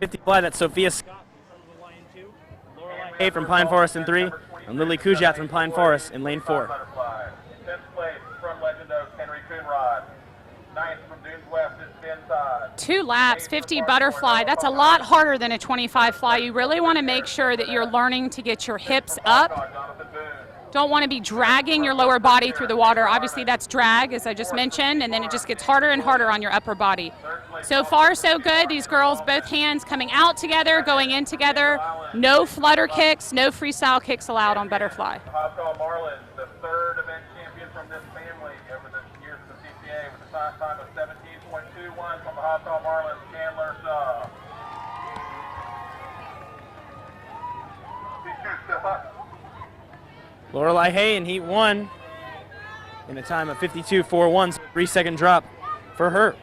50 fly, that's Sophia Scott from Lorelei Hay from Pine Forest in 3, and Lily Kujat from Pine Forest in lane 4. 10th place from Legend Oak, Henry Coonrod. 9th from Dunes West is Ben Todd. 2 laps, 50 butterfly. That's a lot harder than a 25 fly. You really want to make sure that you're learning to get your hips up. Don't want to be dragging your lower body through the water. Obviously that's drag, as I just mentioned, and then it just gets harder and harder on your upper body. So far so good. These girls, both hands coming out together, going in together. No flutter kicks, no freestyle kicks allowed on butterfly. Hopsaw Marlin, the 3rd event champion from this family over the years of the CCA with a time of 17.21 from the Hopsaw Marlin, Chandler Shaw. Step up. Lorelei Hay in heat 1 in a time of 52.41, so 3-second drop for her.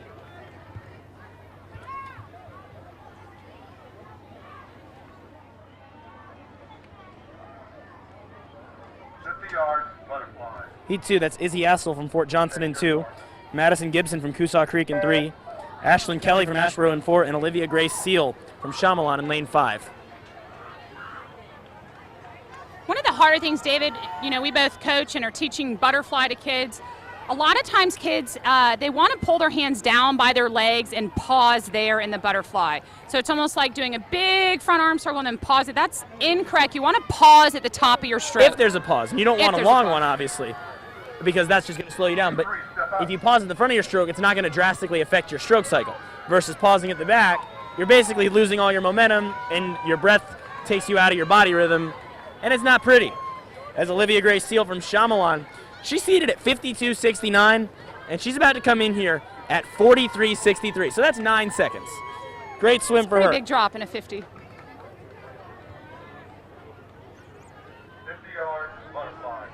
Heat 2, that's Izzy Assel from Fort Johnson in 2, Madison Gibson from Coosaw Creek in 3, Ashlyn Kelly from Ashboro in 4, and Olivia Grace Seal from Chamalon in lane 5. One of the harder things, David, you know, we both coach and are teaching butterfly to kids. A lot of times kids, they want to pull their hands down by their legs and pause there in the butterfly. So it's almost like doing a big front arm circle and then pause it. That's incorrect. You want to pause at the top of your stroke. If there's a pause, and you don't want a long one, obviously, because that's just going to slow you down. But if you pause at the front of your stroke, it's not going to drastically affect your stroke cycle. Versus pausing at the back, you're basically losing all your momentum, and your breath takes you out of your body rhythm, and it's not pretty. As Olivia Grace Seal from Chamalon, she's seated at 52.69, and she's about to come in here at 43.63. So that's 9 seconds. Great swim for her. Big drop in a 50. 50 yards, butterfly.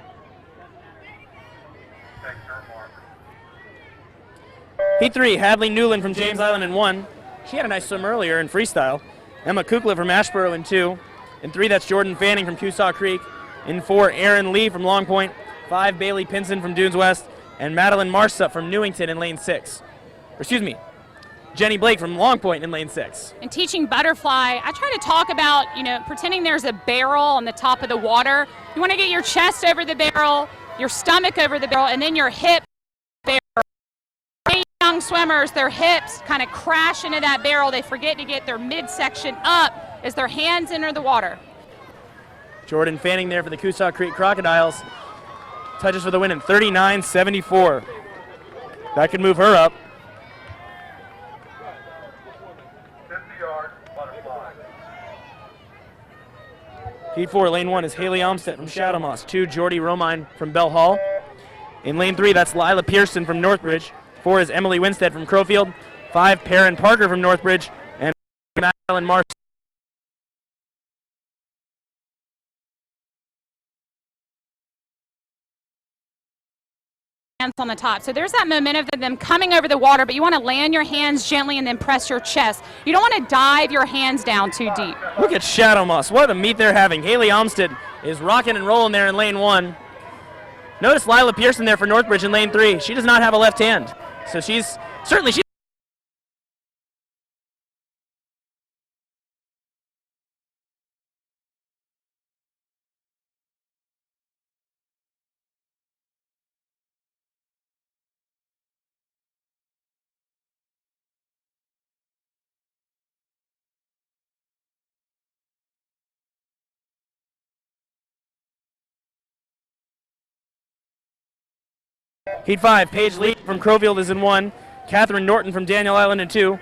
Take turn mark. Heat 3, Hadley Newland from James Island in 1. She had a nice swim earlier in freestyle. Emma Kukla from Ashboro in 2. In 3, that's Jordan Fanning from Coosaw Creek. In 4, Erin Lee from Long Point. 5, Bailey Pinson from Dunes West. And Madeline Marsup from Newington in lane 6. Or, excuse me, Jenny Blake from Long Point in lane 6. In teaching butterfly, I try to talk about, you know, pretending there's a barrel on the top of the water. You want to get your chest over the barrel, your stomach over the barrel, and then your hip barrel. Many young swimmers, their hips kind of crash into that barrel. They forget to get their midsection up as their hands enter the water. Jordan Fanning there for the Coosaw Creek Crocodiles. Touches for the win in 39.74. That could move her up. 50 yards, butterfly. Heat 4, lane 1 is Haley Olmstead from Shadow Moss. 2, Jordy Romine from Bell Hall. In lane 3, that's Lila Pearson from Northbridge. 4 is Emily Winstead from Crowfield. 5, Perrin Parker from Northbridge. And Madeline Mars. On the top. So there's that momentum of them coming over the water, but you want to land your hands gently and then press your chest. You don't want to dive your hands down too deep. Look at Shadow Moss. What a meet they're having. Haley Olmstead is rocking and rolling there in lane 1. Notice Lila Pearson there for Northbridge in lane 3. She does not have a left hand. So she's certainly Heat 5, Paige Lee from Crowfield is in 1. Catherine Norton from Daniel Island in 2.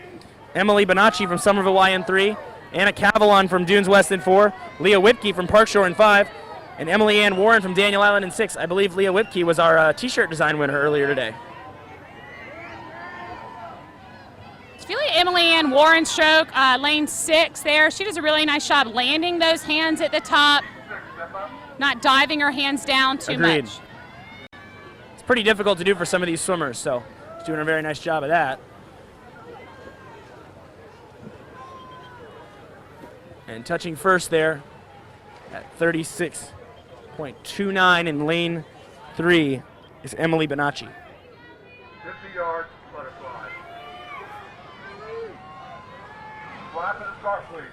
Emily Bonacci from Somerville Y in 3. Anna Cavalon from Dunes West in 4. Leah Whipke from Parkshore in 5. And Emily Ann Warren from Daniel Island in 6. I believe Leah Whipke was our t-shirt design winner earlier today. It's really Emily Ann Warren stroke, lane 6 there. She does a really nice job landing those hands at the top, not diving her hands down too Agreed. much. It's pretty difficult to do for some of these swimmers, so she's doing a very nice job of that. And touching first there at 36.29 in lane 3 is Emily Bonacci. 50 yards, butterfly. Flapping the start, please.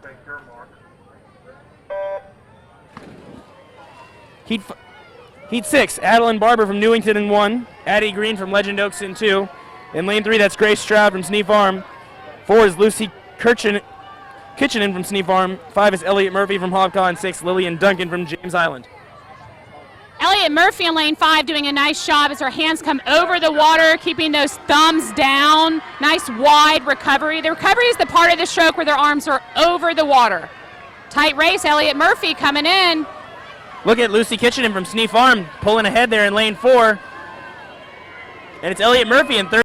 Take your mark. Heat 6, Adeline Barber from Newington in 1, Addie Green from Legend Oaks in 2. In lane 3, that's Grace Stroud from Sneef Farm. 4 is Lucy Kitchenin from Sneef Farm. 5 is Elliot Murphy from Hobcaw, and 6, Lillian Duncan from James Island. Elliot Murphy in lane 5 doing a nice job as her hands come over the water, keeping those thumbs down. Nice wide recovery. The recovery is the part of the stroke where their arms are over the water. Tight race, Elliot Murphy coming in. Look at Lucy Kitchenin from Sneef Farm pulling ahead there in lane 4. And it's Elliot Murphy in third.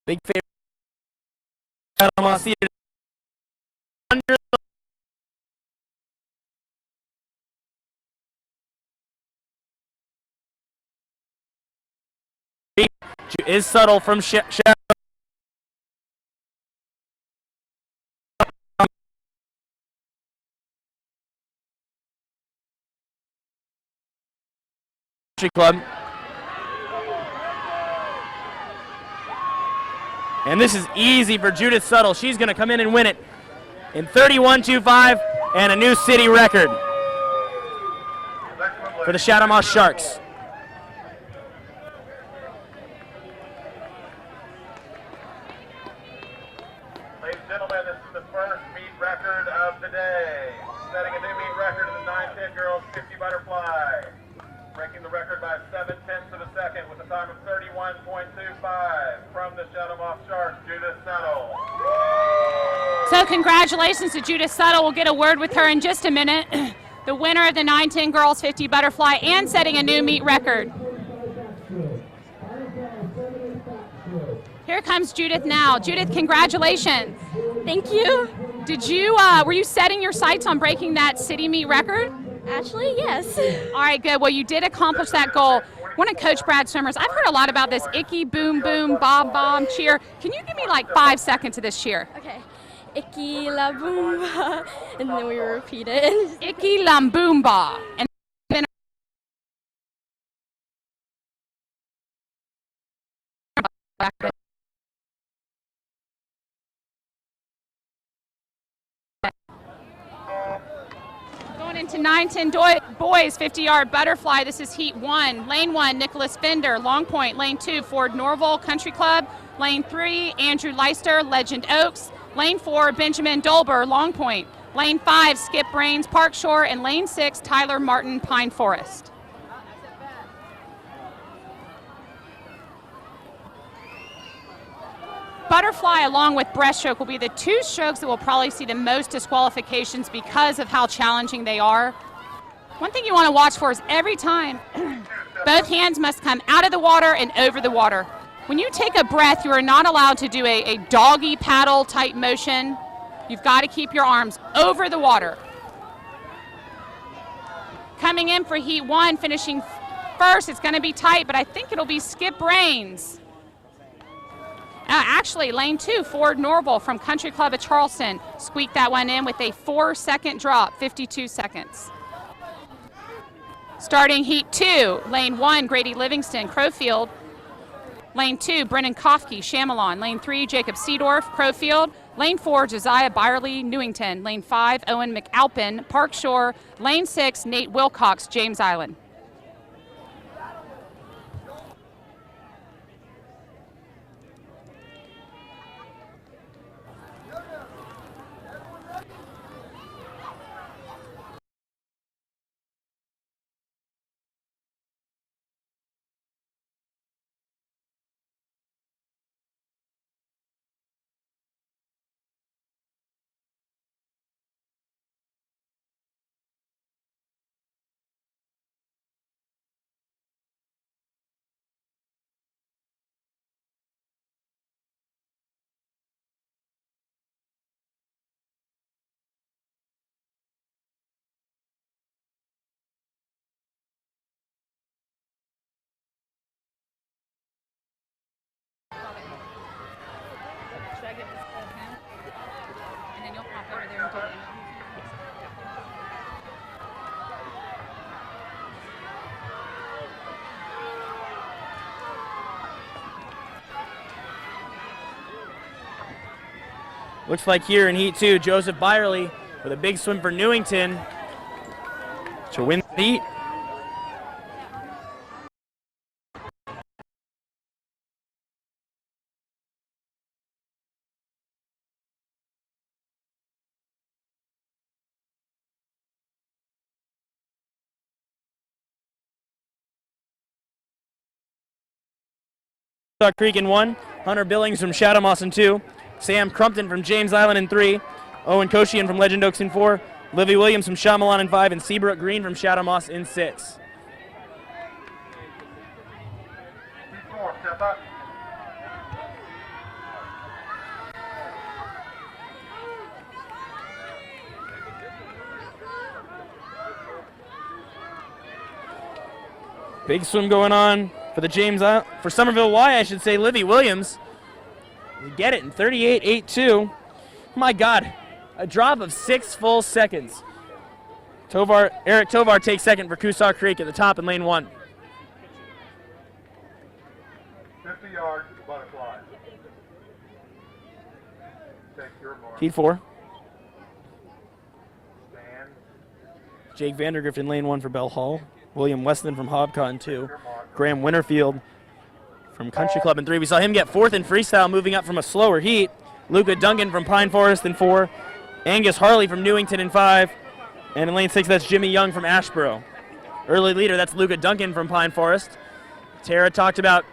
Big favorite. Under is Subtle from Club. And this is easy for Judith Subtle. She's going to come in and win it in 31.25 and a new city record for the Chatham Sharks. Ladies and gentlemen, this is the first meet record of the day. Setting a new meet record in the 9-10 girls 50 butterfly. Breaking the record by 7/10 of a second with a time of 31.25 from the Chatham Sharks, Judith Settle. So congratulations to Judith Settle. We'll get a word with her in just a minute. The winner of the 9-10 girls 50 butterfly and setting a new meet record. Here comes Judith now. Judith, congratulations. Thank you. Did you, were you setting your sights on breaking that city meet record? Actually, yes. All right, good. Well, you did accomplish that goal. One of Coach Brad Swimmers, I've heard a lot about this icky, boom, boom, bob, bomb cheer. Can you give me like 5 seconds of this cheer? Okay. Icky la boomba, and then we repeat it. Icky lamboomba. And then going into 9-10 boys 50-yard butterfly. This is heat 1. Lane 1, Nicholas Fender, Long Point. Lane 2, Ford Norval Country Club. Lane 3, Andrew Leister, Legend Oaks. Lane 4, Benjamin Dolber, Long Point. Lane 5, Skip Brains, Park Shore. And Lane 6, Tyler Martin, Pine Forest. Butterfly along with breaststroke will be the 2 strokes that will probably see the most disqualifications because of how challenging they are. One thing you want to watch for is every time both hands must come out of the water and over the water. When you take a breath, you are not allowed to do a doggy paddle type motion. You've got to keep your arms over the water. Coming in for heat 1, finishing first, it's going to be tight, but I think it'll be Skip Brains. Actually, lane 2, Ford Norval from Country Club of Charleston squeaked that one in with a 4-second drop, 52 seconds. Starting heat 2, lane 1, Grady Livingston, Crowfield. Lane 2, Brennan Kofke, Shamalon. Lane 3, Jacob Seedorf, Crowfield. Lane 4, Josiah Byerly, Newington. Lane 5, Owen McAlpin, Park Shore. Lane 6, Nate Wilcox, James Island. Looks like here in Heat 2, Joseph Byerly with a big swim for Newington to win the heat. Creek in 1, Hunter Billings from Shadow Moss in 2, Sam Crumpton from James Island in 3, Owen Koshian from Legend Oaks in 4, Livy Williams from Shyamalan in 5, and Seabrook Green from Shadow Moss in 6. Step up. Big swim going on for the for Somerville Y, I should say. Livy Williams, you get it in 38.82. My God, a drop of 6 full seconds. Eric Tovar takes second for Coosaw Creek at the top in lane 1. 50 yards, butterfly. Take your mark. Heat 4. Stand. Jake Vandergrift in lane 1 for Bell Hall. William Weston from Hobcon in 2. Graham Winterfield from Country Club in 3. We saw him get 4th in freestyle, moving up from a slower heat. Luca Duncan from Pine Forest in 4. Angus Harley from Newington in 5. And in lane 6, that's Jimmy Young from Ashboro. Early leader, that's Luca Duncan from Pine Forest. Tara talked about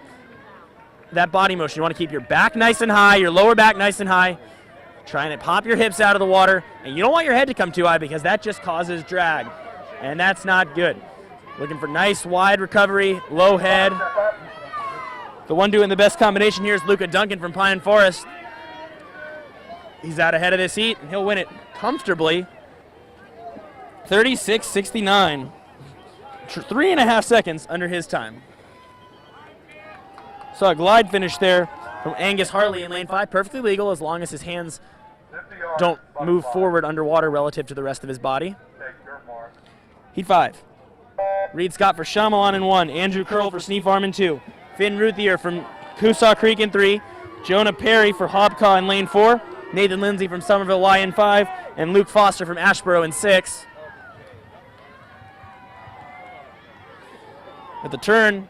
that body motion. You want to keep your back nice and high, your lower back nice and high. Trying to pop your hips out of the water. And you don't want your head to come too high because that just causes drag. And that's not good. Looking for nice wide recovery, low head. The one doing the best combination here is Luca Duncan from Pine Forest. He's out ahead of this heat, and he'll win it comfortably. 36.69. 3.5 seconds under his time. Saw a glide finish there from Angus Harley in lane 5. Perfectly legal as long as his hands don't move forward underwater relative to the rest of his body. Heat 5. Reed Scott for Shyamalan in 1. Andrew Curl for Sneak Farm in 2. Finn Ruthier from Coosaw Creek in 3. Jonah Perry for Hobcaw in lane 4. Nathan Lindsay from Somerville Y in 5. And Luke Foster from Ashboro in 6. At the turn,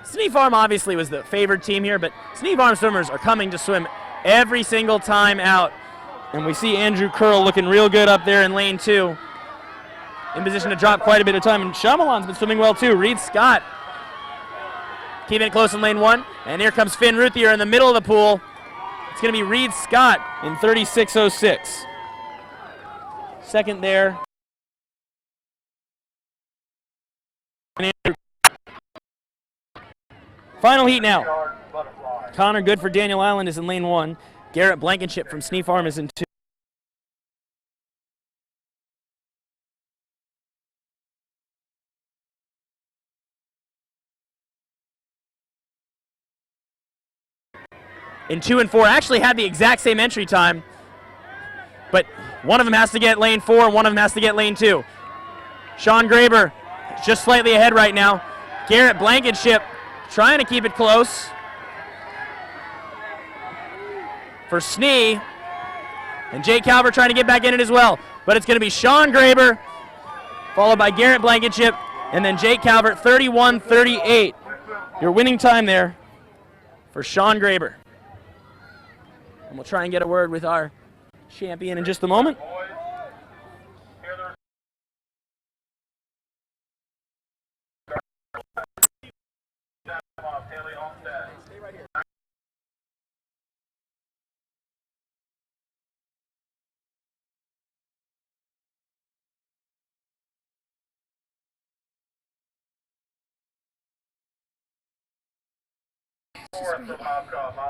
Sneak Farm obviously was the favored team here, but Sneak Farm swimmers are coming to swim every single time out. And we see Andrew Curl looking real good up there in lane 2. In position to drop quite a bit of time, and Shyamalan's been swimming well too. Reed Scott keeping it close in lane 1, and here comes Finn Ruthier in the middle of the pool. It's going to be Reed Scott in 36.06. Second there. Final heat now. Connor Good for Daniel Island is in lane 1. Garrett Blankenship from Sneak Farm is in 2. In 2 and 4 actually had the exact same entry time, but one of them has to get lane 4 and one of them has to get lane 2. Sean Graber just slightly ahead right now. Garrett Blankenship trying to keep it close for Snee, and Jake Calvert trying to get back in it as well, but it's going to be Sean Graber followed by Garrett Blankenship and then Jake Calvert. 31:38. Your winning time there for Sean Graber. And we'll try and get a word with our champion in just a moment.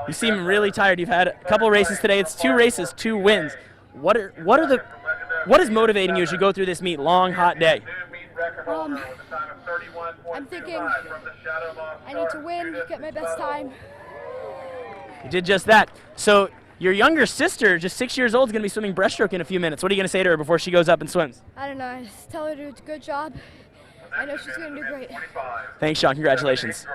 You seem really tired. You've had a couple races today. It's 2 races, 2 wins. What is motivating you as you go through this meet? Long, hot day. I'm thinking I need to win, get my best time. You did just that. So your younger sister, just 6 years old, is going to be swimming breaststroke in a few minutes. What are you going to say to her before she goes up and swims? I don't know. I just tell her to do a good job. I know she's going to do great. Thanks, Sean. Congratulations.